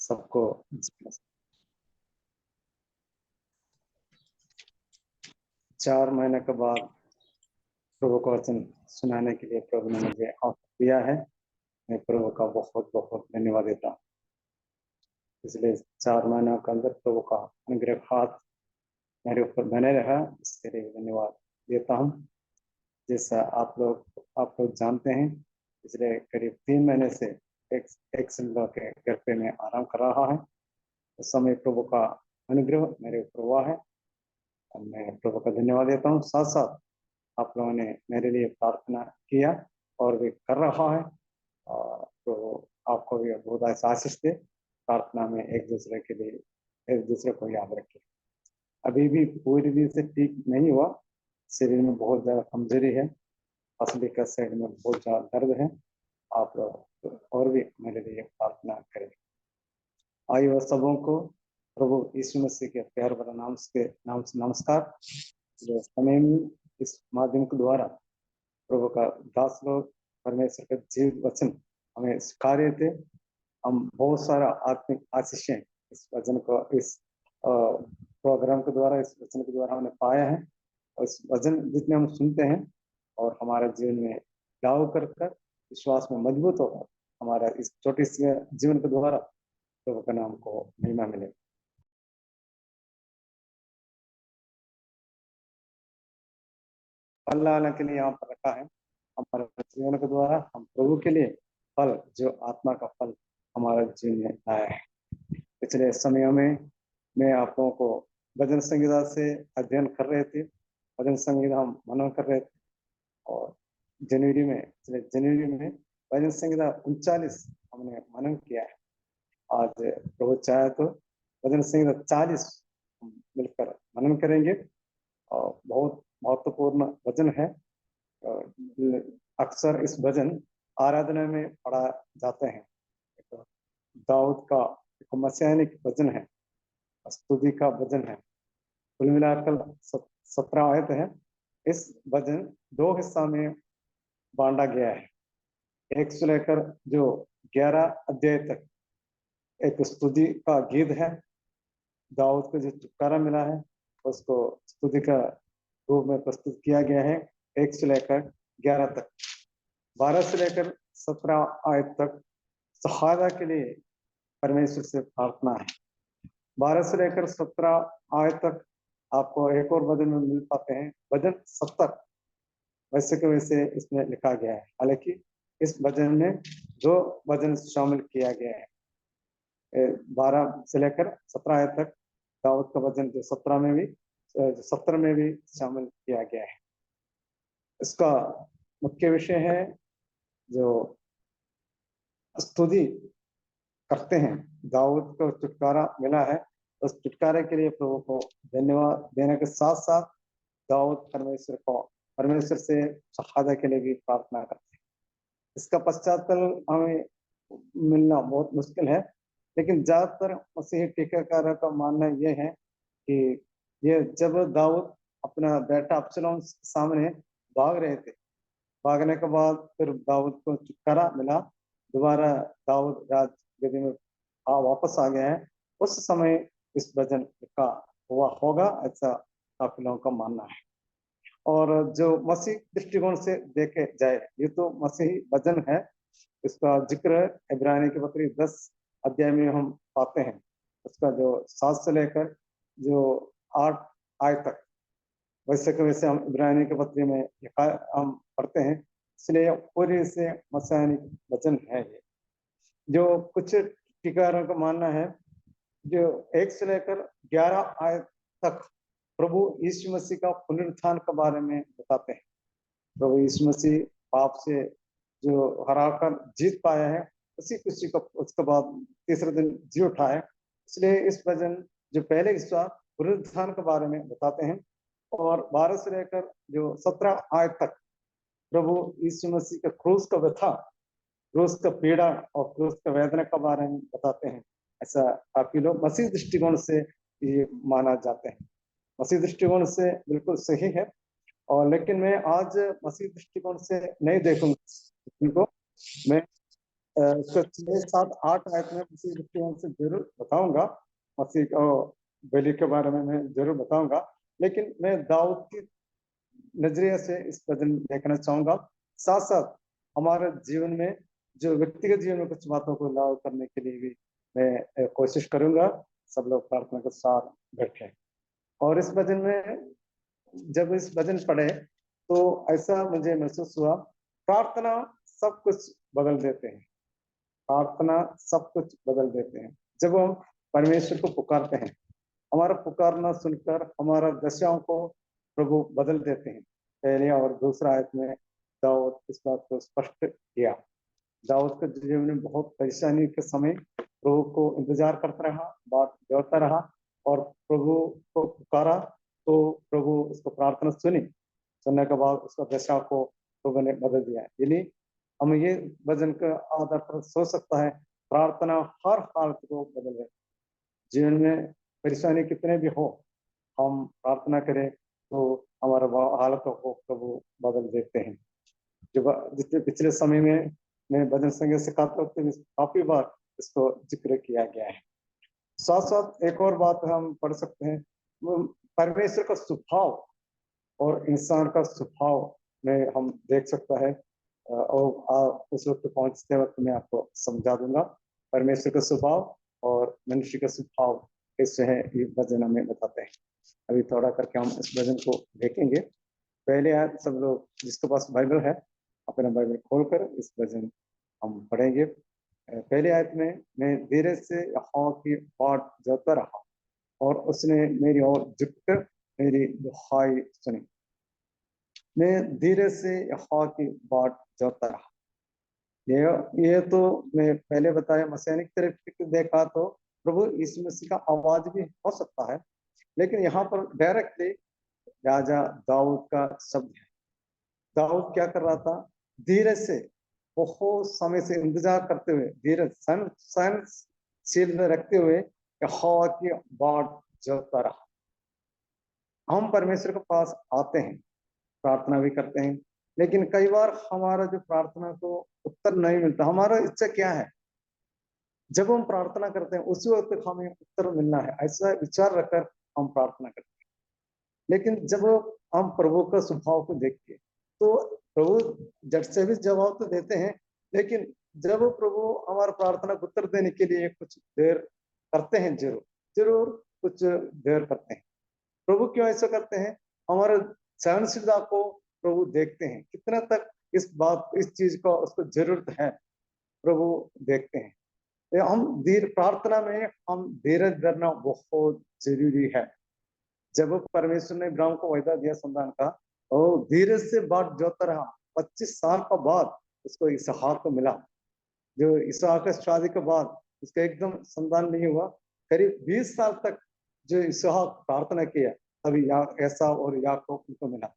सबको 4 महीने के बाद प्रभु का वचन सुनाने के लिए प्रभु ने मुझे अवसर दिया है। मैं प्रभु का बहुत बहुत धन्यवाद देता हूँ। पिछले 4 महीनों के अंदर प्रभु का अनुग्रह हाथ मेरे ऊपर बने रहा, इसके लिए धन्यवाद देता हूँ। जैसा आप लोग जानते हैं, पिछले करीब 3 महीने से एक सिंगल के घर पे मैं आराम कर रहा है। उस समय प्रभु का अनुग्रह मेरे ऊपर हुआ है और मैं प्रभु का धन्यवाद देता हूँ। साथ साथ आप लोगों ने मेरे लिए प्रार्थना किया और भी कर रहा है, तो आपको भी बहुत आशीष दे। प्रार्थना में एक दूसरे के लिए एक दूसरे को याद रखें। अभी भी पूरी तरह से ठीक नहीं हुआ, शरीर में बहुत ज़्यादा कमजोरी है, असली का साइड में बहुत ज़्यादा दर्द है। आप लोग और भी मेरे लिए प्रार्थना करें। आइए वह सबों को प्रभु यीशु मसीह के प्यार भरा नाम से नमस्कार। जो समय में इस माध्यम के द्वारा प्रभु का दास लोग परमेश्वर का जीव वचन हमें सिखा रहे थे। हम बहुत सारा आत्मिक आशीषें इस वचन को, इस प्रोग्राम के द्वारा, इस वचन के द्वारा हमने पाया है। और इस वचन जितने हम सुनते हैं और हमारे जीवन में लागू कर विश्वास में मजबूत होगा, हमारा इस छोटे से जीवन के द्वारा प्रभु का नाम को महिमा मिले। फल लाने के लिए यहाँ पर रखा है। हमारे जीवन के द्वारा हम प्रभु के लिए फल, जो आत्मा का फल हमारे जीवन में आया है। पिछले समयों में मैं आप लोगों को भजन संगीता से अध्ययन कर रहे थे। भजन संगीता हम मनन कर रहे थे और जनवरी में भजन संगीता 39 हमने मनन किया है। आज प्रभु चाहे तो भजन संगीता 40 हम मिलकर मनन करेंगे और बहुत महत्वपूर्ण भजन है। अक्सर इस भजन आराधना में पढ़ा जाते हैं। दाऊद का एक मसीहानिक भजन है, स्तुति का भजन है। कुल मिलाकर 17 आयत है। इस भजन 2 हिस्सा में बांटा गया है। 1 से लेकर जो 11 अध्याय तक एक स्तुति का गीत है। दाऊद को जो छुटकारा मिला है उसको स्तुति का रूप में प्रस्तुत किया गया है। 1 से लेकर 11 तक। 12 से लेकर 17 आयत तक सहायता के लिए परमेश्वर से प्रार्थना है। 12 से लेकर 17 आयत तक आपको एक और भजन में मिल पाते हैं, भजन 70 वैसे के वैसे इसमें लिखा गया है। हालांकि इस भजन में 2 भजन शामिल किया गया है। 12 से लेकर 17 आयत तक दाऊद का भजन जो 17 में भी शामिल किया गया है। इसका मुख्य विषय है जो स्तुति करते हैं। दाऊद को छुटकारा मिला है, उस छुटकारे के लिए प्रभु को धन्यवाद देने के साथ साथ दाऊद परमेश्वर से सहायता के लिए भी प्रार्थना करते हैं। इसका पश्चाताल हमें मिलना बहुत मुश्किल है, लेकिन ज्यादातर मसीही टीकाकारों का मानना यह है कि ये जब दाऊद अपना बेटा अब्सलोम सामने भाग रहे थे, भागने के बाद फिर दाऊद को छुटकारा मिला, दोबारा दाऊद राज गद्दी में वापस आ गया है। उस समय इस भजन का हुआ होगा, ऐसा काफी लोगों का मानना है। और जो मसीह दृष्टिकोण से देखे जाए, ये तो मसीही भजन है। इसका जिक्र इब्रानी की पत्री 10 अध्याय में हम पाते हैं। उसका जो 7 से लेकर जो 8 आयत तक वैसे के वैसे हम इब्रानी की पत्री में हम पढ़ते हैं। इसलिए पूरी से मसीहानिक वचन है ये। जो कुछ टीकाकारों का मानना है, जो 1 से लेकर 11 आयत तक प्रभु यीशु मसीह का पुनरुत्थान के बारे में बताते हैं। प्रभु यीशु मसीह पाप से जो हराकर जीत पाया है, उसी खुशी को उसके बाद तीसरे दिन जी उठा है। इसलिए इस भजन जो पहले हिस्सा पुनरुत्थान के बारे में बताते हैं और 12 से लेकर जो 17 आयत तक प्रभु यीशु मसीह का क्रूस का व्यथा, क्रूस का पीड़ा और क्रूस का वेदना के बारे में बताते हैं। ऐसा काफी लोग मसीह दृष्टिकोण से ये माना जाते हैं। मसीह दृष्टिकोण से बिल्कुल सही है, और लेकिन मैं आज मसीह दृष्टिकोण से नहीं देखूंगा इनको। मैं इसको 6, 7, 8 आयत में किसी दृष्टिकोण से जरूर बताऊंगा, मसीह को बलि के बारे में मैं जरूर बताऊंगा, लेकिन मैं दाऊद की नजरिए से इस भजन देखना चाहूंगा। साथ साथ हमारे जीवन में जो व्यक्तिगत जीवन में कुछ बातों को लागू करने के लिए भी मैं कोशिश करूंगा। सब लोग प्रार्थना के साथ बैठे। और इस भजन में जब इस भजन पढ़े तो ऐसा मुझे महसूस हुआ, प्रार्थना सब कुछ बदल देते हैं। प्रार्थना सब कुछ बदल देते हैं। जब हम परमेश्वर को पुकारते हैं, हमारा पुकारना सुनकर हमारा दशाओं को प्रभु बदल देते हैं। पहले और दूसरा आयत में दाऊद इस बात को स्पष्ट किया। दाऊद के जीवन में बहुत परेशानी के समय प्रभु को इंतजार करता रहा, बात जोड़ता रहा और प्रभु को पुकारा तो प्रभु उसको प्रार्थना सुनने के बाद उसका दशा को प्रभु ने बदल दिया। यानी हम ये वजन का आधार पर सोच सकता है, प्रार्थना हर हालत को बदल है। जीवन में परेशानी कितने भी हो, हम प्रार्थना करें तो हमारा हालतों को प्रभु बदल देते हैं। जो जितने पिछले समय में मैं भजन संगीत सिखाता हूँ, काफी बार इसको जिक्र किया गया है। साथ साथ एक और बात हम पढ़ सकते हैं, परमेश्वर का स्वभाव और इंसान का स्वभाव में हम देख सकता है। और उस वक्त पहुंचते वक्त मैं आपको समझा दूंगा परमेश्वर का स्वभाव और मनुष्य का स्वभाव कैसे है, ये भजन हमें बताते हैं। अभी थोड़ा करके हम इस भजन को देखेंगे। पहले आज सब लोग जिसके पास बाइबल है अपना बाइबल खोलकर इस भजन हम पढ़ेंगे। पहले आयत में, मैं धीरे से यहोवा की बाट जोता रहा और उसने मेरी ओर झुककर मेरी दुहाई सुनी। मैं धीरे से यहोवा की बाट जोता रहा। ये तो मैं पहले बताया, मसीहानिक तरफ देखा तो प्रभु यीशु मसीह का आवाज भी हो सकता है, लेकिन यहाँ पर डायरेक्टली राजा दाऊद का शब्द है। दाऊद क्या कर रहा था? धीरे से, बहुत समय से इंतजार करते हुए, धीरे सहनशील में रखते हुए यहोवा की बाट जोता रहा। हम परमेश्वर के पास आते हैं, प्रार्थना भी करते हैं, लेकिन कई बार हमारा जो प्रार्थना को उत्तर नहीं मिलता। हमारा इच्छा क्या है? जब हम प्रार्थना करते हैं उसी वक्त हमें उत्तर मिलना है, ऐसा विचार रखकर हम प्रार्थना करते हैं। लेकिन जब हम प्रभु का स्वभाव को देखते हैं तो प्रभु झट से भी जवाब तो देते हैं, लेकिन जब प्रभु हमारा प्रार्थना को उत्तर देने के लिए कुछ देर करते हैं, जरूर जरूर कुछ देर करते हैं। प्रभु क्यों ऐसा करते हैं? हमारे सहनशीलता को प्रभु देखते हैं, कितना तक इस चीज का उसको जरूरत है, प्रभु देखते हैं। हम प्रार्थना में हम धीरज धरना बहुत जरूरी है। जब परमेश्वर ने इब्राहिम को वायदा दिया संतान का, और धीरज से बाट जोता रहा। 25 साल का बाद उसको इसहाक को मिला। जो इसहाक का शादी के बाद उसका एकदम संतान नहीं हुआ, करीब 20 साल तक जो इसहाक प्रार्थना किया, तभी ऐसा और याकूब उनको मिला।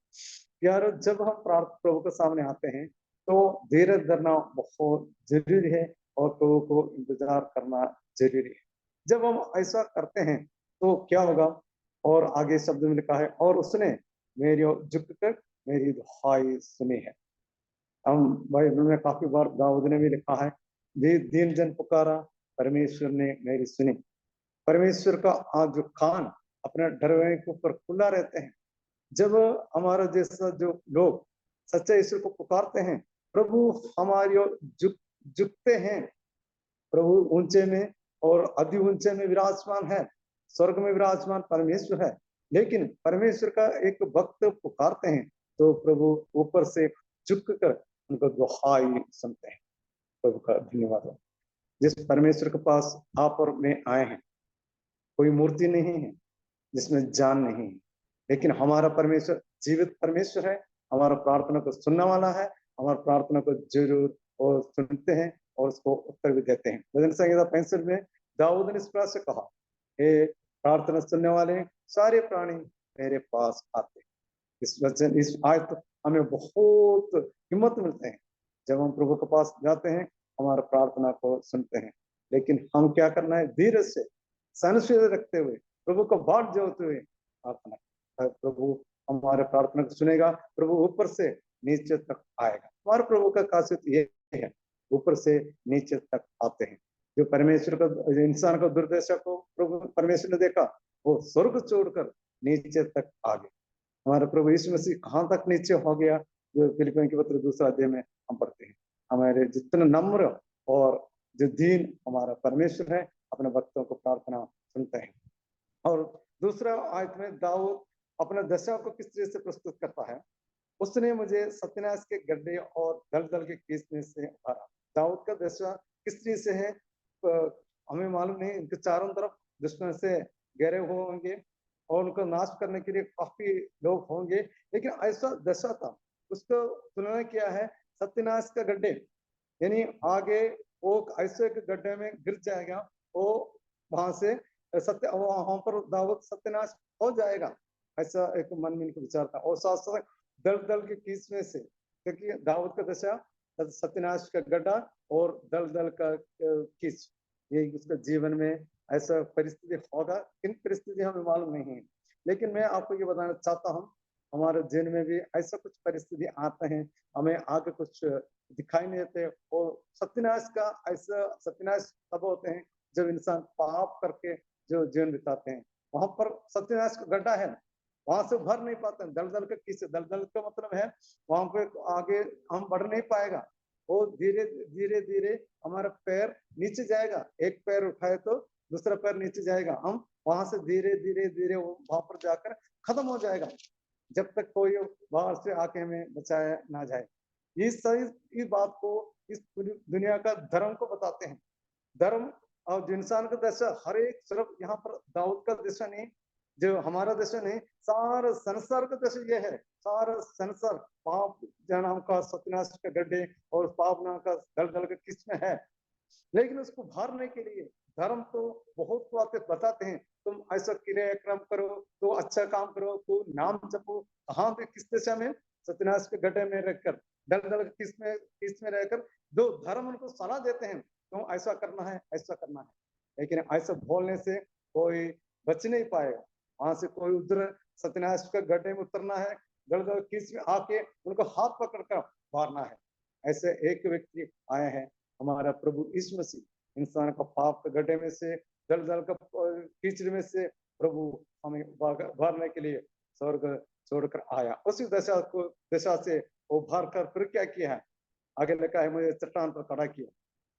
यार, जब हम प्रभु के सामने आते हैं तो धीरज धरना बहुत जरूरी है और प्रभु को इंतजार करना जरूरी है। जब हम ऐसा करते हैं तो क्या होगा? और आगे शब्द में लिखा है, और उसने मेरी ओर झुककर मेरी दुहाई सुनी है। हम बाइबल में काफी बार दाऊद ने भी लिखा है, दीन जन पुकारा, परमेश्वर ने मेरी सुनी। परमेश्वर का आज जो कान अपने डरवे के ऊपर खुला रहते हैं। जब हमारा जैसा जो लोग सच्चे ईश्वर को पुकारते हैं, प्रभु हमारी ओर झुकते हैं। प्रभु ऊंचे में और अति ऊंचे में विराजमान है, स्वर्ग में विराजमान परमेश्वर है। लेकिन परमेश्वर का एक भक्त पुकारते हैं तो प्रभु ऊपर से झुक कर उनको दुहाई सुनते हैं। प्रभु का धन्यवाद हो। जिस परमेश्वर के पास आप और मैं आए हैं, कोई मूर्ति नहीं है जिसमें जान नहीं है, लेकिन हमारा परमेश्वर जीवित परमेश्वर है। हमारा प्रार्थना को सुनने वाला है, हमारा प्रार्थना को जरूर और सुनते हैं और उसको उत्तर भी देते हैं। भजन संहिता 65 में दाऊद ने इस प्रकार से कहा, हे प्रार्थना सुनने वाले सारे प्राणी मेरे पास आते हैं। इस वचन, इस आयत हमें बहुत हिम्मत मिलते हैं। जब हम प्रभु के पास जाते हैं, हमारा प्रार्थना को सुनते हैं। लेकिन हम क्या करना है? धीरे से, सहनशील रखते हुए, प्रभु को बाट जोड़ते हुए प्रार्थना। प्रभु हमारे प्रार्थना को सुनेगा, प्रभु ऊपर से नीचे तक आएगा। हमारे प्रभु का खासियत ये है, ऊपर से नीचे तक आते हैं। जो परमेश्वर को, इंसान को दुर्दशा को प्रभु परमेश्वर ने देखा, वो स्वर्ग छोड़कर नीचे तक आ गए। हमारा प्रभु यीशु मसीह कहाँ तक नीचे हो गया, जो फिलिपियों के पत्र 2 अध्याय में हम पढ़ते हैं। हमारे जितने नम्र और जो दीन हमारा परमेश्वर है, अपने भक्तों को प्रार्थना सुनते हैं। और दूसरा आयत में दाऊद अपने दशा को किस तरह से प्रस्तुत करता है। उसने मुझे सत्यानाश के गड्ढे और दलदल के खींचने से उबारा। दाऊद का दशा किस तरह से है, हमें मालूम नहीं। इनके चारों तरफ दुश्मन से घेरे हुए होंगे और उनको नाश करने के लिए काफी लोग होंगे, लेकिन ऐसा दशा था। उसको तुलना किया है सत्यानाश का गड्ढे, यानी आगे वो ऐसे एक गड्ढे में गिर जाएगा, वो वहां से वहां पर दाऊद सत्यानाश हो जाएगा, ऐसा एक मन में इनका विचार था। और साथ साथ दल दल के खींचने से, क्योंकि दाऊद का दशा सत्यानाश का गड्ढा और दल दल का खींच, ये उसका जीवन में ऐसा परिस्थिति होगा। किन परिस्थिति हमें मालूम नहीं है, लेकिन मैं आपको ये बताना चाहता हूँ, हमारे जीवन में भी ऐसा कुछ परिस्थिति आते हैं, हमें आगे कुछ दिखाई नहीं देते। और सत्यानाश का ऐसा सत्यानाश तब होते हैं जब इंसान पाप करके जो जीवन बिताते हैं, वहां पर सत्यानाश का गड्ढा है, वहां से भर नहीं पाते हैं। दलदल का किस दलदल का मतलब है वहां पे आगे हम बढ़ नहीं पाएगा, वो धीरे धीरे धीरे हमारा पैर नीचे जाएगा, एक पैर उठाए तो दूसरा पैर नीचे जाएगा, हम वहां से धीरे धीरे धीरे वहां पर जाकर खत्म हो जाएगा, जब तक कोई बाहर से आके हमें बचाया ना जाए। ये सही बात को इस दुनिया का धर्म को बताते हैं। धर्म और जो इंसान का दशा, हर एक सिर्फ यहाँ पर दाऊद का दशा नहीं, जो हमारा दशा नहीं, सारा संसार का दशा ये है। सारा संसार पाप नाम का सत्यानाश के गड्ढे और पाप नाम का दलदल के किस्म है, लेकिन उसको भरने के लिए धर्म तो बहुत बातें बताते हैं। तुम ऐसा क्रियाक्रम करो, तो अच्छा काम करो, तो नाम जपो। कहाँ पे किस दिशा में, सत्यानाश के गड्ढे में रहकर, दलदल किस में रहकर जो धर्म उनको सलाह देते हैं, तो ऐसा करना है, ऐसा करना है। लेकिन ऐसा बोलने से कोई बच नहीं पाएगा, वहां से कोई उधर सत्यानाश के गड्ढे में उतरना है, दलदल किस में आके उनको हाथ पकड़कर मारना है। ऐसे एक व्यक्ति आए हैं, हमारा प्रभु यीशु मसीह, इंसान का पाप के गड्ढे में से, दलदल का कीचड़ में से प्रभु हमें उभारने के लिए स्वर्ग छोड़कर आया। उसी दशा से वो उभार कर फिर क्या किया है, आगे लिखा है मुझे चट्टान पर खड़ा किया।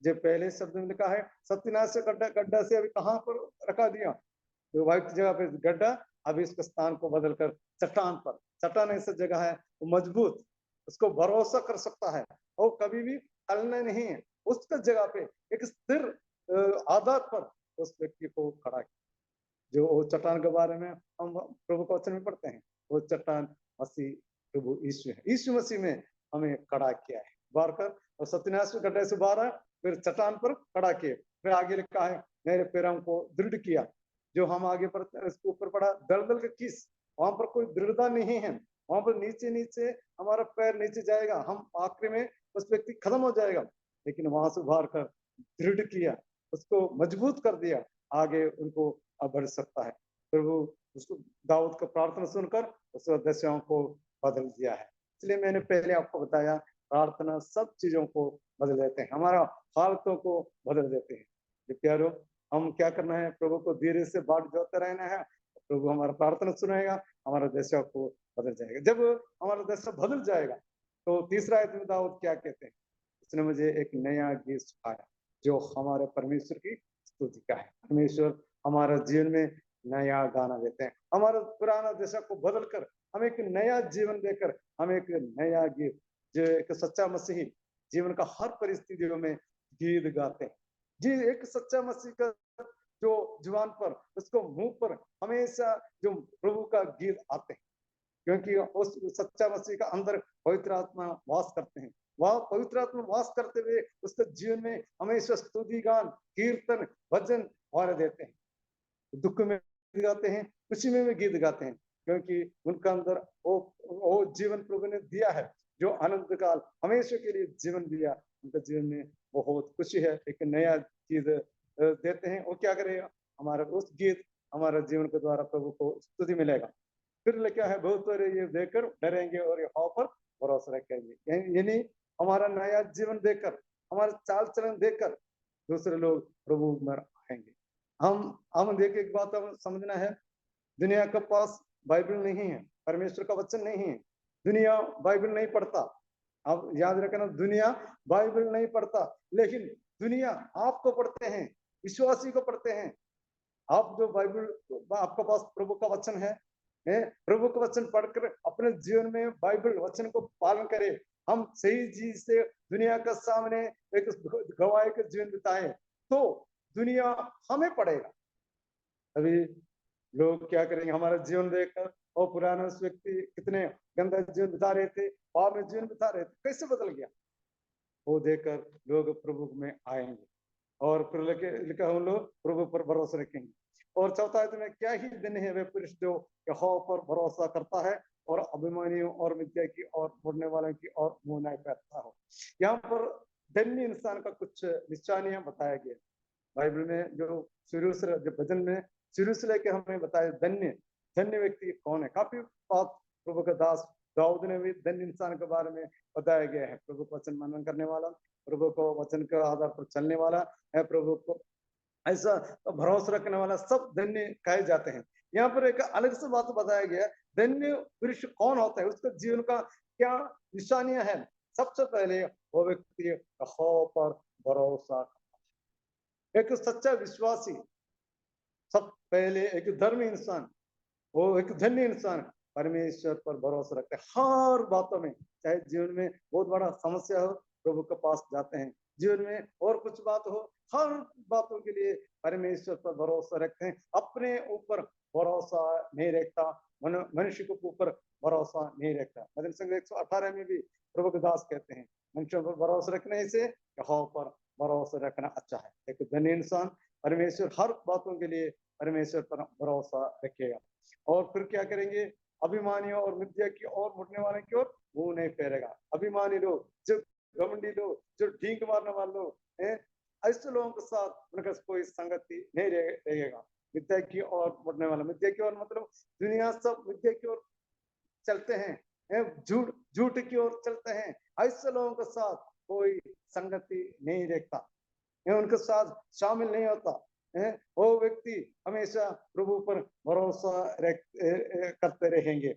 जो पहले शब्द में लिखा है सत्यानाश से गड्ढा से अभी कहाँ पर रखा दिया, तो वाइट जगह पे गड्ढा, अभी इसके स्थान को बदलकर चट्टान पर। चट्टान ऐसी जगह है वो मजबूत, उसको भरोसा कर सकता है और कभी भी हलना नहीं है। उसका जगह पे एक स्थिर आधार पर उस व्यक्ति को खड़ा किया। जो चट्टान के बारे में हम प्रभु के वचन में पढ़ते हैं, वो चट्टान मसीह प्रभु यीशु है। यीशु मसीह में हमें खड़ा किया है, बार कर, और सत्यानाश गड्ढे से बाहर, फिर चट्टान पर खड़ा किए। फिर आगे लिखा है मेरे पैरों को दृढ़ किया। जो हम आगे पर इसके ऊपर पढ़ा दलदल के किस, वहां पर कोई दृढ़ता नहीं है, वहां पर नीचे नीचे हमारा पैर नीचे जाएगा, हम आखिरी में उस व्यक्ति खत्म हो जाएगा। लेकिन वहां से उभार कर दृढ़ किया, उसको मजबूत कर दिया, आगे उनको बढ़ सकता है। प्रभु उसको दाऊद का प्रार्थना सुनकर उस दशाओं को बदल दिया है। इसलिए मैंने पहले आपको बताया, प्रार्थना सब चीजों को बदल देते हैं, हमारा हालतों को बदल देते हैं। प्यारो, हम क्या करना है, प्रभु को धीरे से बाट जोते रहना है, प्रभु हमारा प्रार्थना सुनेगा, हमारा दशा को बदल जाएगा। जब हमारा दशा बदल जाएगा तो तीसरा आयत में दाऊद क्या कहते हैं, उसने मुझे एक नया गीत सिखाया जो हमारे परमेश्वर की स्तुति का है। परमेश्वर हमारा जीवन में नया गाना देते हैं, हमारा पुराना दशा को बदल कर हमें एक नया जीवन देकर हमें एक नया गीत, जो एक सच्चा मसीही जीवन का हर परिस्थितियों में गीत गाते हैं। जी, एक सच्चा मसीह का जो जुबान पर, उसको मुंह पर हमेशा जो प्रभु का गीत आते हैं, क्योंकि उस सच्चा मसीह का अंदर पवित्र आत्मा वास करते हैं। वह पवित्र आत्मा वास करते हुए उसके जीवन में हमेशा स्तुति गान, कीर्तन, भजन वारे देते हैं। दुख में गीत गाते हैं, खुशी में भी गीत गाते हैं, क्योंकि उनका अंदर वो जीवन प्रभु ने दिया है, जो अनंत काल हमेशा के लिए जीवन दिया। उनके जीवन में बहुत खुशी है, एक नया चीज देते हैं। वो क्या करेगा, हमारा उस गीत हमारा जीवन के द्वारा प्रभु को स्तुति मिलेगा। फिर क्या है, बहुत सारे ये देखकर डरेंगे और यहोवा पर भरोसा रखेंगे, यानी हमारा नया जीवन देकर हमारे चाल चलन देखकर दूसरे लोग प्रभु में आएंगे। हम देखे एक बात हमें समझना है, दुनिया के पास बाइबल नहीं है, परमेश्वर का वचन नहीं है, दुनिया बाइबल नहीं पढ़ता। आप याद रखना, दुनिया बाइबल नहीं पढ़ता, लेकिन दुनिया आपको पढ़ते हैं, विश्वासी को पढ़ते हैं। आप जो बाइबल आपके पास प्रभु का वचन है, प्रभु का वचन पढ़कर अपने जीवन में बाइबल वचन को पालन करें, हम सही चीज से दुनिया के सामने एक गवाही का जीवन बिताएं, तो दुनिया हमें पढ़ेगा। अभी लोग क्या करेंगे, हमारा जीवन देखकर, और पुराना व्यक्ति कितने गंदा जीवन बिता रहे थे, पाप में जीवन बिता रहे थे, कैसे बदल गया, वो देखकर लोग प्रभु में आएंगे और फिर लिखा हम लोग प्रभु पर भरोसा रखेंगे। और चौथा है, क्या ही दिन है वे पुरुष जो यहोवा पर भरोसा करता है और अभिमानियों और मिथ्या की और मुड़ने वालों की और मुंह नहीं फेरता हो। यहाँ पर धन्य इंसान का कुछ निशानियां बताया गया बाइबल में, जो शुरू से जो भजन में शुरू से लेके हमें बताया धन्य धन्य व्यक्ति कौन है। काफी बात प्रभु का दास दाऊद ने भी धन्य इंसान के बारे में बताया गया है, प्रभु को वचन मनन करने वाला, प्रभु को वचन के आधार पर चलने वाला है, प्रभु को ऐसा भरोसा रखने वाला, सब धन्य कहे जाते हैं। यहाँ पर एक अलग से बात बताया गया, धन्य पुरुष कौन होता है, उसका जीवन का क्या निशानियां हैं। सबसे पहले वो व्यक्ति यहोवा पर भरोसा, एक सच्चा विश्वासी, सब पहले एक धर्मी इंसान, वो एक धन्य इंसान परमेश्वर पर भरोसा रखते हैं हर बातों में। चाहे जीवन में बहुत बड़ा समस्या हो, प्रभु के पास जाते हैं, जीवन में और कुछ बात हो, हर बातों के लिए परमेश्वर पर भरोसा रखते हैं, अपने ऊपर भरोसा नहीं रखता, मनुष्य के ऊपर भरोसा नहीं रखता। भजन संग्रह 118 में भी प्रभु के दास कहते हैं, मनुष्यों पर भरोसा रखने से यहोवा पर भरोसा रखना अच्छा है। एक धन्य इंसान परमेश्वर हर बातों के लिए परमेश्वर पर भरोसा रखेगा। और फिर क्या करेंगे, अभिमानियों और मिथ्या की ओर मुड़ने वाले की ओर मुंह नहीं फेरेगा। अभिमानी लोग, जो घमंडी लोग, जो ढींग मारने वाले लोग हैं, ऐसे लोगों के साथ उनका कोई संगति नहीं रहेगा। मिथ्या की ओर मुड़ने वाला, मिथ्या की ओर मतलब दुनिया सब मिथ्या की ओर चलते हैं, झूठ झूठ की ओर चलते हैं, ऐसे लोगों के साथ कोई संगति नहीं रखता, उनके साथ शामिल नहीं होता है। वो व्यक्ति हमेशा प्रभु पर भरोसा करते रहेंगे,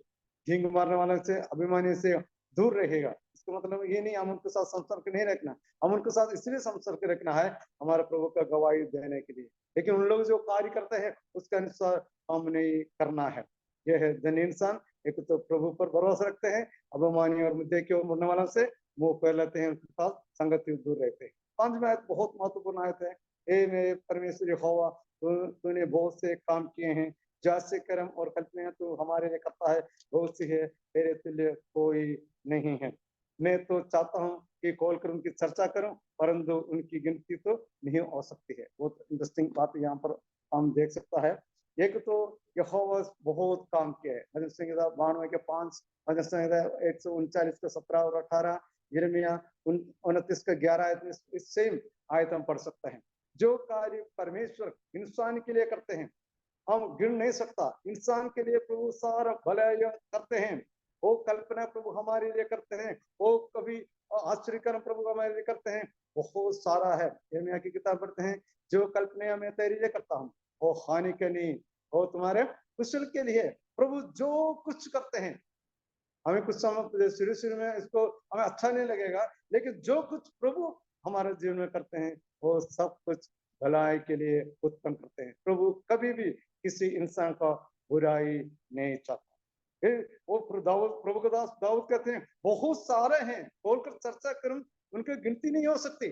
ढींग मारने वाले से, अभिमानी से दूर रहेगा। इसका मतलब ये नहीं हम उनके साथ संपर्क नहीं रखना, हम उनके साथ इसलिए संपर्क रखना है हमारे प्रभु का गवाही देने के लिए, लेकिन उन लोग जो कार्य करते हैं उसके अनुसार हम नहीं करना है। यह है धन्य इंसान, एक तो प्रभु पर भरोसा रखते हैं, अभिमानी और मुद्दे की ओर मुड़ने वालों से मुंह फेर लेते हैं, उनके साथ संगति दूर रहते हैं। 5वीं आयत बहुत महत्वपूर्ण आयत है। हे मेरे परमेश्वर यहोवा, तूने बहुत से काम किए हैं, जैसे कर्म और कल्पनाएं तू हमारे लिए करता है, बहुत सी है, तेरे तुल्य कोई नहीं है। मैं तो चाहता हूँ कि खोल कर उनकी चर्चा करूं, परंतु उनकी गिनती तो नहीं हो सकती है। बहुत इंटरेस्टिंग बात यहाँ पर हम देख सकता है। एक तो यहोवा बहुत काम किया है, भजन संहिता 92 के 5, भजन संहिता 139 के 17 और 18, यिर्मयाह 29 के 11 इस सेम आयत हम पढ़ सकते हैं। जो कार्य परमेश्वर इंसान के लिए करते हैं हम गिन नहीं सकता। इंसान के लिए प्रभु सारा भलाई करते हैं, वो कल्पना प्रभु हमारे लिए करते हैं, वो कभी आश्चर्यकर्म प्रभु हमारे लिए करते हैं, बहुत सारा है। यिर्मयाह की किताब पढ़ते हैं, जो कल्पना मैं तेरे लिए करता हूँ वो हानि के नहीं, वो तुम्हारे कुशल के लिए। प्रभु जो कुछ करते हैं, हमें कुछ समय शुरू में इसको हमें अच्छा नहीं लगेगा, लेकिन जो कुछ प्रभु हमारे जीवन में करते हैं वो सब कुछ भलाई के लिए उत्पन्न करते हैं। प्रभु कभी भी किसी इंसान का बुराई नहीं चाहता। वो प्रभु के दास दाऊद कहते हैं, बहुत सारे हैं, बोलकर चर्चा करूं उनकी गिनती नहीं हो सकती।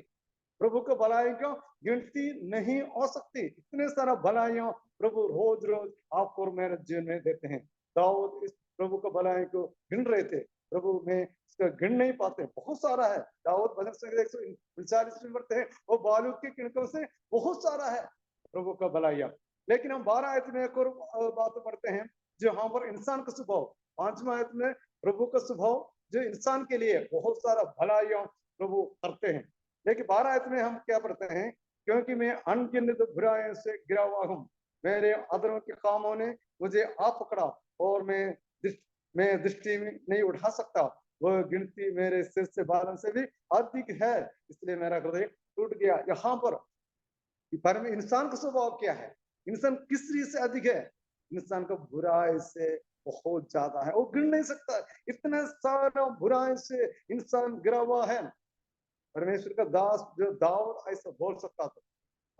प्रभु को भलाई को गिनती नहीं हो सकती, इतने सारा भलाइयों प्रभु रोज रोज आपको और मेरे जीवन में देते हैं। दाऊद इस प्रभु को भलाई को गिन रहे थे, प्रभु में इसका गिन नहीं पाते, बहुत सारा है। दाऊद भजन संहिता 139 में पढ़ते हैं, वो बालू के किणकों से बहुत सारा है प्रभु का भलाइया। लेकिन हम 12 आयत में एक और बात पढ़ते हैं, जो यहाँ पर इंसान का स्वभाव, 5वां आयत में प्रभु का स्वभाव जो इंसान के लिए बहुत सारा भलाइयों प्रभु करते हैं। लेकिन 12 आयत में हम क्या पढ़ते हैं, क्योंकि मैं अनगिनत बुराइयों से गिरा हुआ हूँ, मेरे अधर्म के कामों ने मुझे आ पकड़ा और मैं दृष्टि नहीं उठा सकता। वह गिनती मेरे सिर से बालों से भी अधिक है, इसलिए मेरा हृदय टूट गया। यहाँ पर में इंसान का स्वभाव क्या है, इंसान किस चीज से अधिक है, इंसान को बुराई से बहुत ज्यादा है, वो गिन नहीं सकता, इतना सारा बुराई से इंसान गिरा हुआ है। परमेश्वर का दास जो दाऊद ऐसा बोल सकता था,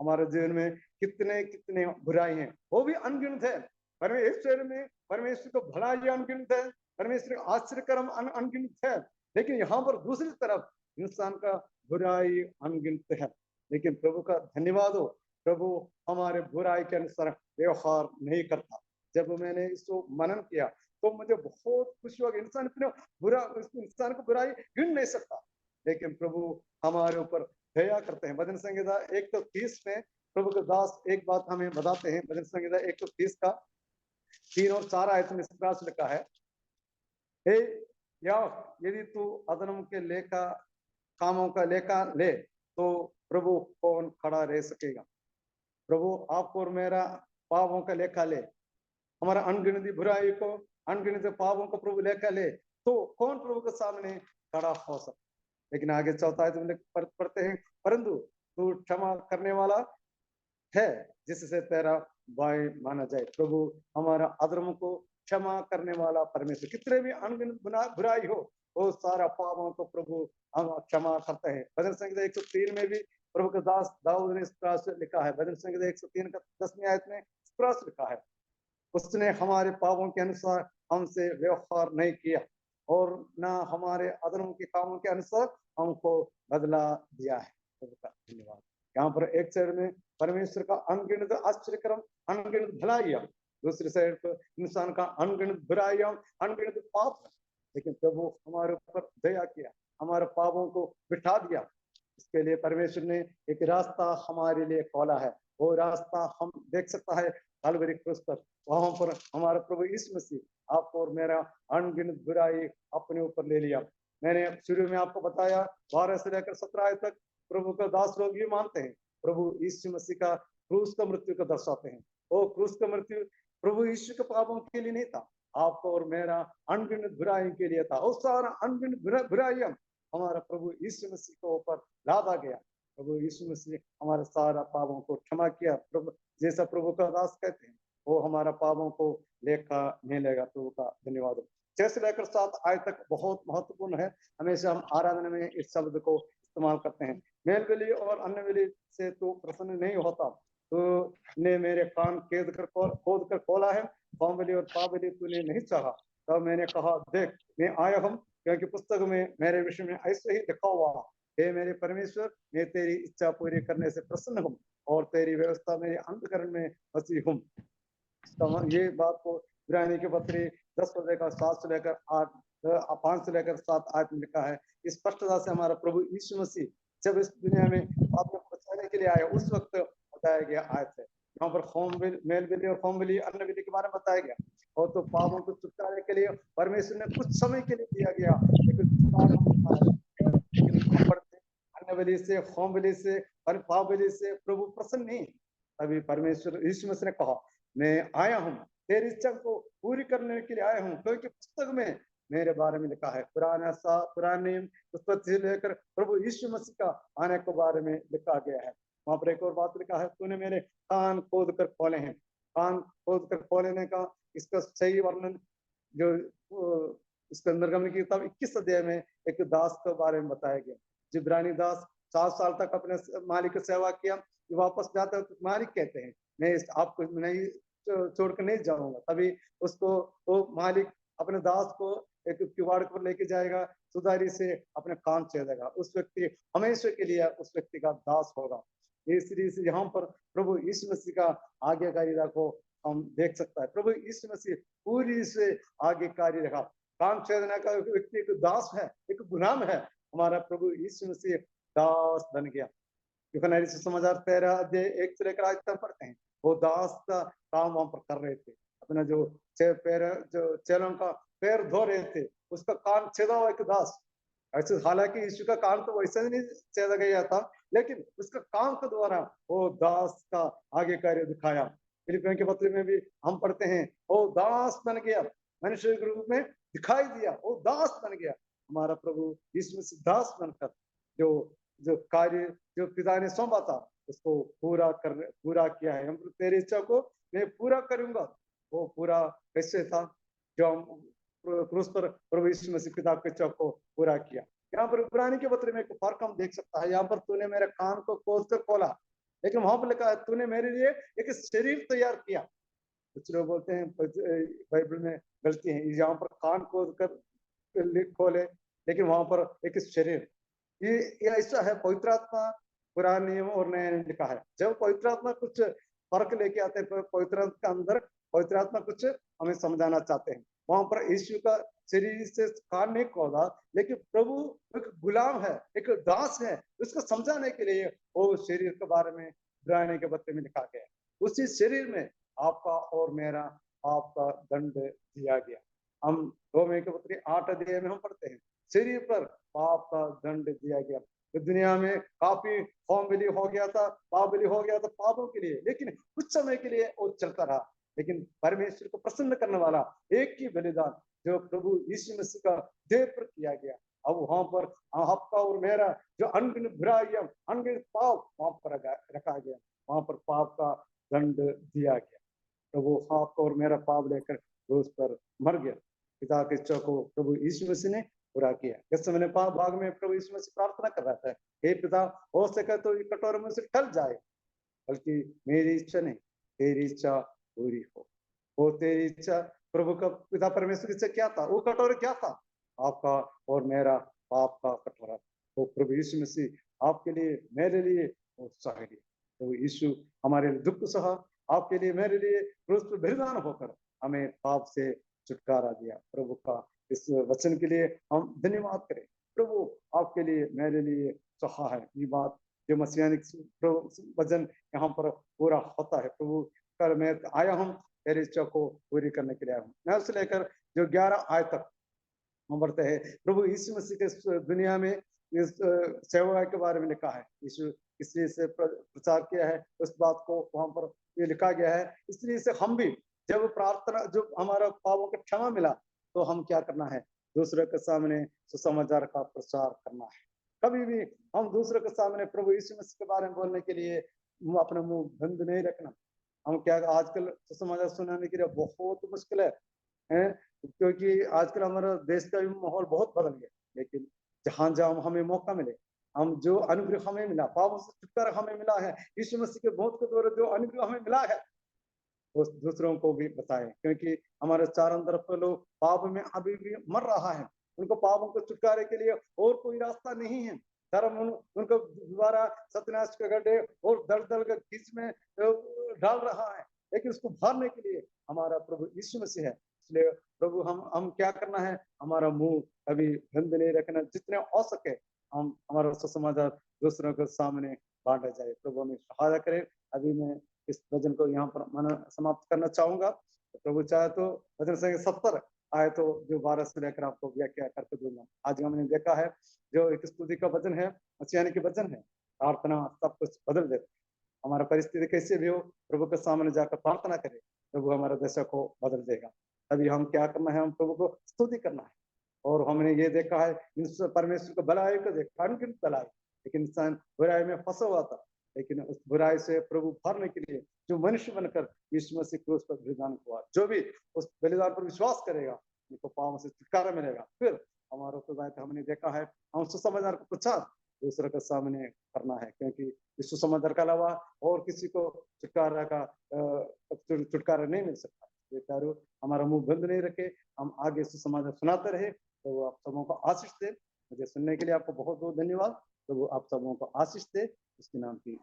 हमारे जीवन में कितने कितने बुराई हैं, वो भी अनगिनत है। परमेश्वर में परमेश्वर को भलाई अनगिनत है, परमेश्वर का आश्चर्यकर्म अनगिनत है, लेकिन यहाँ पर दूसरी तरफ इंसान का बुराई अनगिनत है। लेकिन प्रभु का धन्यवाद हो, प्रभु हमारे बुराई के अनुसार व्यवहार नहीं करता। जब मैंने इसको मनन किया तो मुझे बहुत खुशी हुआ। इंसान इतना बुरा, इंसान को बुराई गिन नहीं सकता, लेकिन प्रभु हमारे ऊपर दया करते हैं। भजन संहिता 130 में प्रभु के दास एक बात हमें बताते हैं। भजन संहिता 130 का 3 और 4 आयत में इस प्रकार से लिखा है, हे याव, यदि तू अधर्म के लेखा कामों का लेखा ले तो प्रभु कौन खड़ा रह सकेगा। प्रभु आपको और मेरा पापों का लेखा ले, हमारा अनगिनती बुराई को, अनगिनती पापों को प्रभु लेखा ले, तो कौन प्रभु के सामने खड़ा हो सकता। लेकिन आगे चौथा है, पढ़ते हैं, परंतु तू क्षमा करने वाला है जिससे तेरा भाई माना जाए। प्रभु हमारा अधर्म को क्षमा करने वाला परमेश्वर, कितने भी अनगिनत बुराई हो, वो सारा पापों को प्रभु हम क्षमा करते हैं। भजन संहिता 103 में भी प्रभु के दास दाऊद ने इस प्रकार से लिखा है। भजन संहिता 103 का 10वीं आयत में इस प्रकार से लिखा है, उसने हमारे पापों के अनुसार हमसे व्यवहार नहीं किया और न हमारे अधर्म के कामों के अनुसार हमको बदला दिया है। प्रभु का धन्यवाद। यहाँ पर एक साइड में परमेश्वर का अनगिनत आश्चर्यक्रम, अनगिनत भलाइयां, दूसरी साइड पर इंसान का अनगिनत बुराइयां, अनगिनत पाप है, लेकिन प्रभु हमारे ऊपर दया किया, हमारे पापों को बिठा दिया। इसके लिए परमेश्वर ने एक रास्ता हमारे लिए खोला है। वो रास्ता हम देख सकता है कलवरी क्रूस पर, वहां पर हमारा प्रभु यीशु मसीह आपको और मेरा अनगिनत बुराई अपने ऊपर ले लिया। मैंने शुरू में आपको बताया 12 से लेकर 17 आयत तक प्रभु का दास लोग ये मानते हैं प्रभु यीशु मसीह का क्रूस का मृत्यु को दर्शाते हैं। वो क्रूस का मृत्यु प्रभु यीशु के पापों के लिए नहीं था, आपको और मेरा अनगिनत बुराई के लिए था। वो सारा अनगिनत बुराइयां हमारा प्रभु यीशु मसीह के ऊपर लादा गया। प्रभु यीशु मसीह हमारे सारा पापों को क्षमा किया। प्रभु जैसा प्रभु का दास कहते हैं, वो हमारा पापों को लेखा नहीं लेगा। प्रभु का धन्यवाद हो। 6 से लेकर 7 आयत तक बहुत महत्वपूर्ण है। हमेशा हम आराधना में इस शब्द को इस्तेमाल करते हैं। मेलबली और अन्य बलि से तो प्रसन्न नहीं होता, तो ने मेरे कान खोद कर खोला है, पावली और पावली तूने नहीं चाहा। तब मैंने कहा, देख मैं आया हूँ, क्योंकि पुस्तक में मेरे विषय में ऐसे ही लिखा हुआ, हे मेरे परमेश्वर, मैं तेरी इच्छा पूरी करने से प्रसन्न हूँ और तेरी व्यवस्था मेरे अंतकरण में फंसी हूँ। ये बात को इब्रानी के पत्री 10 से लेकर 7 से लेकर 8 5 से लेकर 7 आयत में लिखा है। इस स्पष्टता से हमारा प्रभु यीशु मसीह जब इस दुनिया में आपको बचाने के लिए आया, उस वक्त बताया गया आयत है। यहाँ पर होम बिल, मेल बिली और होम बिली, अन्य बिली के बारे में बताया गया। और तो पापों को छुटकारे के लिए परमेश्वर ने कुछ समय के लिए दिया गया, लेकिन अन्य बलि से, होम बलि से, पाप बलि से प्रभु प्रसन्न नहीं। तभी परमेश्वर यीशु मसीह ने कहा, मैं आया हूँ, तेरी इच्छा को पूरी करने के लिए आया हूँ, क्योंकि पुस्तक में मेरे बारे में लिखा है। पुराने उत्पत्ति से लेकर प्रभु यीशु मसीह का आने के बारे में लिखा गया है। वहां पर एक और बात लिखा है, तूने मेरे कान खोद कर खोले हैं। कान खोद कर खोलने का इसका सही वर्णन जो इसके अंदर गमन की किताब 21 अध्याय में एक दास के बारे में बताया गया। जिब्रानी दास 7 साल तक अपने मालिक की सेवा किया, वापस जाते तो मालिक कहते हैं, मैं आपको नहीं छोड़कर नहीं जाऊंगा। तभी उसको वो मालिक अपने दास को एक किवाड़ पर लेके जाएगा, सुधारी से अपने कान छेदेगा। उस व्यक्ति हमेशा के लिए उस व्यक्ति का दास होगा। इसलिए यहाँ पर प्रभु यीशु मसीह का आज्ञाकारिता को हम देख सकता है। प्रभु यीशु मसीह पूरी से आज्ञाकारी रहा। कान छेदने का व्यक्ति एक दास है, एक गुलाम है। हमारा प्रभु यीशु मसीह दास बन गया। यूहन्ना समाचार 13 अध्याय 1 से लेकर आज तक पढ़ते हैं, वो दास का काम वहां पर कर रहे थे। अपना जो चेलों का पैर धो रहे थे, उसका कान छेदा हुआ एक दास। ऐसे हालांकि यीशु का कान तो वैसे नहीं छेदा गया था, लेकिन उसका काम के द्वारा वो दास का आगे कार्य दिखाया। फिलिपियों के पत्र में भी हम पढ़ते हैं, वो दास बन गया, मनुष्य के रूप में दिखाई दिया, वो दास बन गया। हमारा प्रभु यीशु मसीह दास बनकर जो जो कार्य जो पिता ने सौंपा था उसको पूरा किया है। हम तेरी इच्छा को मैं पूरा करूंगा। वो पूरा कैसे था? जो हम क्रूस पर प्रभु यीशु मसीह पिता की इच्छा को पूरा किया। यहाँ पर इब्रानी के पत्र में एक फर्क हम देख सकता है। यहाँ पर तूने मेरे कान को खोल कर खोला, लेकिन वहां पर लिखा है तूने मेरे लिए एक शरीर तैयार किया। कुछ लोग बोलते हैं बाइबल में गलती है, यहाँ पर कान खोल कर खोले, लेकिन वहां पर एक शरीर। ये ऐसा है, पवित्र आत्मा पुराने नियम और नए नियम लिखा है। जब पवित्र आत्मा कुछ फर्क लेके आते हैं, पवित्र आत्मा के अंदर पवित्र आत्मा कुछ हमें समझाना चाहते हैं। वहां पर यीशु का शरीर से कान नहीं खोला, लेकिन प्रभु एक गुलाम है, एक दास है, उसको समझाने के लिए वो शरीर के बारे में इब्रानी के पत्र में लिखा गया है। उसी शरीर में आपका और मेरा आपका दंड दिया गया। हम रोमियो के पत्र 8 अध्याय में हम पढ़ते हैं शरीर पर पाप का दंड दिया गया। तो दुनिया में काफी होम बलि हो गया था, पाप बलि हो गया था पापों के लिए, लेकिन कुछ समय के लिए वो चलता रहा। लेकिन परमेश्वर को प्रसन्न करने वाला एक ही बलिदान जो प्रभु यीशु मसीह का देह पर किया गया, अब वहां पर आपका और मेरा जो अनगिनत बुराइयां, अनगिनत पाप वहां पर रखा गया, वहां पर पाप का दंड दिया गया। प्रभु आपका और मेरा पाप लेकर क्रूस पर मर गया। पिता की इच्छा को प्रभु यीशु मसीह ने पूरा किया। गethsemane भाग में प्रभु यीशु मसीह प्रार्थना कर रहा था, हे पिता, हो सके तो ये कटोरा मुझसे टल जाए, बल्कि मेरी इच्छा नहीं तेरी इच्छा पूरी हो। वो तेरी इच्छा, प्रभु का पिता परमेश्वर की इच्छा क्या था? वो कटोरा क्या था? आपका और मेरा पाप का कटोरा। वो प्रभु यीशु मसीह आपके लिए मेरे लिए वो सह लिया। प्रभु यीशु हमारे दुख सहा, आपके लिए मेरे लिए क्रूस पर बलिदान होकर हमें पाप से छुटकारा दिया। प्रभु का इस वचन के लिए हम धन्यवाद करें। प्रभु आपके लिए मेरे लिए सहा है। ये बात जो मसीहानिक वचन यहाँ पर पूरा होता है। प्रभु कर मैं आया हूँ तेरी इच्छा को पूरी करने के लिए आया हूँ। मैं उससे लेकर जो 11 आय तक हम पढ़ते हैं, प्रभु यीशु मसीह के दुनिया में इस सेवा के बारे में लिखा है। यीशु इसलिए से प्रचार किया है, उस बात को वहां पर ये लिखा गया है। इसलिए से हम भी जब प्रार्थना, जो हमारा पापों का क्षमा मिला, तो हम क्या करना है? दूसरे के सामने सुसमाचार का प्रचार करना है। कभी भी हम दूसरे के सामने प्रभु यीशु मसीह के बारे में बोलने के लिए अपना मुंह बंद नहीं रखना। हम क्या आजकल सुसमाचार सुनाने के लिए बहुत मुश्किल है, क्योंकि आजकल हमारा देश का भी माहौल बहुत बदल गया। लेकिन जहां जहां हमें मौका मिले, हम जो अनुग्रह हमें मिला, पापों से छुटकारा हमें मिला है, यीशु मसीह के मौत के द्वारा जो अनुग्रह हमें मिला है, वो दूसरों को भी बताएं। क्योंकि हमारे चारों तरफ लोग पाप में अभी भी मर रहा है। उनको पापों को छुटकारे के लिए और कोई रास्ता नहीं है। धर्म उनको दोबारा सत्यानाश के गड्ढे और दलदल के बीच में डाल रहा है। लेकिन उसको भरने के लिए हमारा प्रभु यीशु मसीह है। इसलिए प्रभु हम क्या करना है? हमारा मुंह कभी बंद नहीं रखना। जितने हो सके हम हमारा सुसमाचार दूसरों के सामने बांटा जाए। प्रभु हमें सहायता करे। अभी मैं इस भजन को यहाँ पर समाप्त करना चाहूंगा। तो प्रभु चाहे तो भजन संख्या 70 आए तो जो 12 से लेकर आपको व्याख्या करके दूंगा। आज हमने देखा है जो एक स्तुति का भजन है, मसीहानी के भजन है। प्रार्थना सब कुछ बदल देती। हमारा परिस्थिति कैसे भी हो, प्रभु के सामने जाकर प्रार्थना करें, प्रभु हमारा दशा को बदल देगा। अभी हम क्या करना है? हम प्रभु को स्तुति करना है। और हमने ये देखा है परमेश्वर को भलाई को देखा, अनगिनत भलाई, लेकिन इंसान बुराई में फंसा हुआ था। लेकिन उस बुराई से प्रभु भरने के लिए जो मनुष्य बनकर यीशु मसीह क्रूस पर बलिदान हुआ, जो भी उस बलिदान पर विश्वास करेगा उनको पापों से छुटकारा मिलेगा। फिर हमारा तो हमने देखा है, हम सुसमाचार को प्रचार दूसरे के सामने करना है, क्योंकि इस सुसमाचार के अलावा और किसी को छुटकारा नहीं मिल सकता। ये हमारा मुंह बंद नहीं रखे, हम आगे सुसमाचार सुनाते रहे। तो आप सबों को आशीष दे। मुझे सुनने के लिए आपको बहुत बहुत धन्यवाद। तो आप सबों को आशीष दे, उसके नाम की